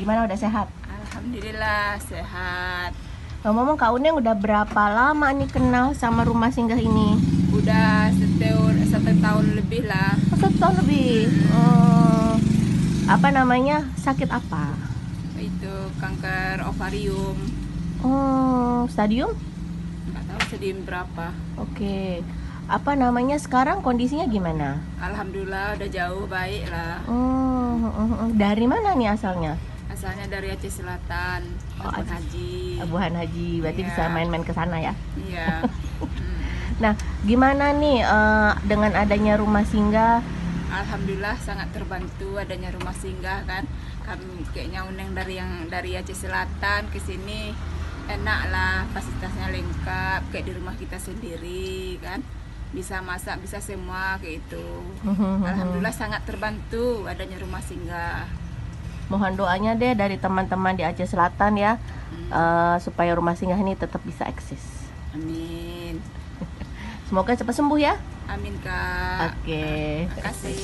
Gimana, udah sehat? Alhamdulillah sehat. Ngomong-ngomong, Kak Uneng udah berapa lama nih kenal sama rumah singgah ini? Udah satu tahun lebih lah. Oh, 1 tahun lebih. Apa namanya? Sakit apa? Itu kanker ovarium. Stadium? Nggak tahu sedih berapa. Oke. Apa namanya, sekarang kondisinya gimana? Alhamdulillah udah jauh baik lah. Dari mana nih asalnya? Asalnya dari Aceh Selatan, Labuan Aceh. Haji. Labuan Haji, berarti Iya. bisa main-main ke sana ya? Iya. Nah, gimana nih dengan adanya rumah singgah? Alhamdulillah sangat terbantu adanya rumah singgah kan. Kami kayaknya Uneng dari Aceh Selatan ke sini enak lah, fasilitasnya lengkap kayak di rumah kita sendiri kan. Bisa masak, bisa semua kayak itu. Alhamdulillah sangat terbantu adanya rumah singgah. Mohon doanya deh dari teman-teman di Aceh Selatan ya, supaya rumah singgah ini tetap bisa eksis. Amin. Semoga cepat sembuh ya. Amin Kak. Oke. Terima kasih.